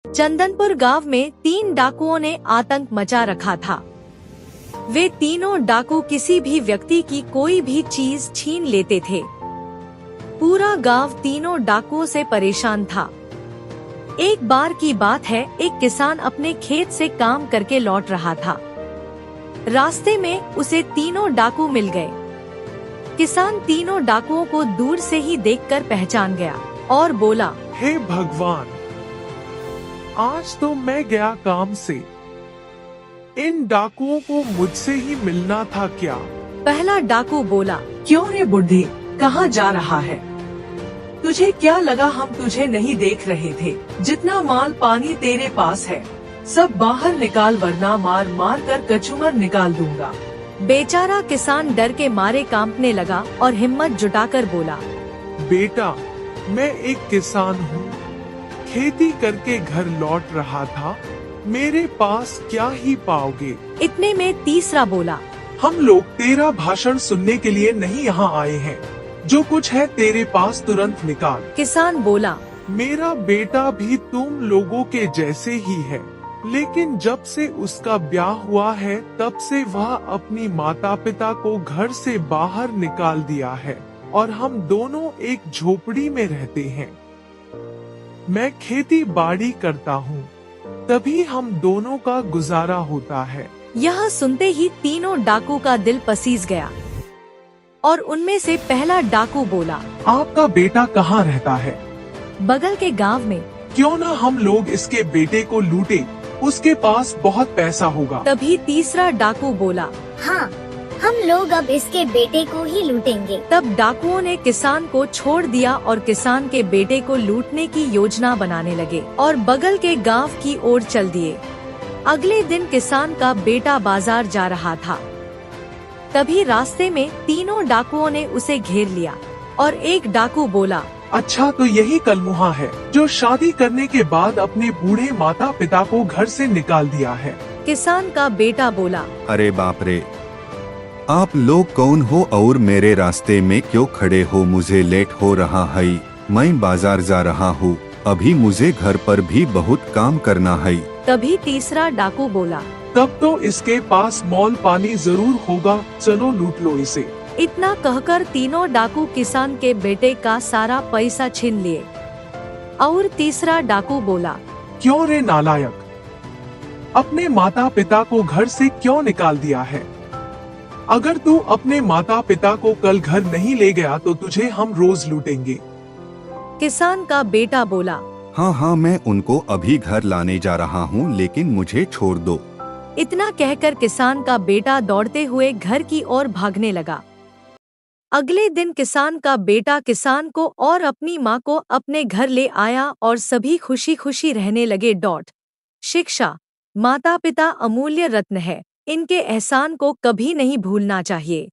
चंदनपुर गांव में 3 डाकुओं ने आतंक मचा रखा था। वे तीनों डाकू किसी भी व्यक्ति की कोई भी चीज छीन लेते थे। पूरा गांव तीनों डाकुओं से परेशान था। एक बार की बात है, एक किसान अपने खेत से काम करके लौट रहा था। रास्ते में उसे तीनों डाकू मिल गए। किसान तीनों डाकुओं को दूर से ही देखकर पहचान गया और बोला, हे भगवान, आज तो मैं गया काम से। इन डाकुओं को मुझसे ही मिलना था क्या? पहला डाकू बोला, क्यों रे बुढ़ी, कहाँ जा रहा है? तुझे क्या लगा हम तुझे नहीं देख रहे थे? जितना माल पानी तेरे पास है सब बाहर निकाल, वरना मार मार कर कचूमर निकाल दूंगा। बेचारा किसान डर के मारे कांपने लगा और हिम्मत जुटाकर बोला, बेटा, मैं एक किसान हूँ, खेती करके घर लौट रहा था, मेरे पास क्या ही पाओगे? इतने में तीसरा बोला, हम लोग तेरा भाषण सुनने के लिए नहीं यहाँ आए हैं, जो कुछ है तेरे पास तुरंत निकाल। किसान बोला, मेरा बेटा भी तुम लोगों के जैसे ही है, लेकिन जब से उसका ब्याह हुआ है तब से वह अपनी माता पिता को घर से बाहर निकाल दिया है और हम दोनों एक झोपड़ी में रहते हैं। मैं खेती बाड़ी करता हूँ, तभी हम दोनों का गुजारा होता है। यह सुनते ही तीनों डाकू का दिल पसीज गया और उनमें से पहला डाकू बोला, आपका बेटा कहाँ रहता है? बगल के गांव में। क्यों न हम लोग इसके बेटे को लूटे, उसके पास बहुत पैसा होगा। तभी तीसरा डाकू बोला, हाँ, हम लोग अब इसके बेटे को ही लूटेंगे। तब डाकुओं ने किसान को छोड़ दिया और किसान के बेटे को लूटने की योजना बनाने लगे और बगल के गांव की ओर चल दिए। अगले दिन किसान का बेटा बाजार जा रहा था। तभी रास्ते में तीनों डाकुओं ने उसे घेर लिया और एक डाकू बोला, अच्छा, तो यही कलमुहा है जो शादी करने के बाद अपने बूढ़े माता पिता को घर से निकाल दिया है। किसान का बेटा बोला, अरे बाप रे, आप लोग कौन हो और मेरे रास्ते में क्यों खड़े हो? मुझे लेट हो रहा है, मैं बाजार जा रहा हूँ, अभी मुझे घर पर भी बहुत काम करना है। तभी तीसरा डाकू बोला, तब तो इसके पास मॉल पानी जरूर होगा, चलो लूट लो इसे। इतना कहकर तीनों डाकू किसान के बेटे का सारा पैसा छीन लिए। और तीसरा डाकू बोला, क्यों रे नालायक, अपने माता पिता को घर से क्यों निकाल दिया है? अगर तू अपने माता पिता को कल घर नहीं ले गया तो तुझे हम रोज लूटेंगे। किसान का बेटा बोला, हाँ हाँ, मैं उनको अभी घर लाने जा रहा हूँ, लेकिन मुझे छोड़ दो। इतना कहकर किसान का बेटा दौड़ते हुए घर की ओर भागने लगा। अगले दिन किसान का बेटा किसान को और अपनी माँ को अपने घर ले आया और सभी खुशी खुशी रहने लगे। शिक्षा, माता पिता अमूल्य रत्न है, इनके एहसान को कभी नहीं भूलना चाहिए।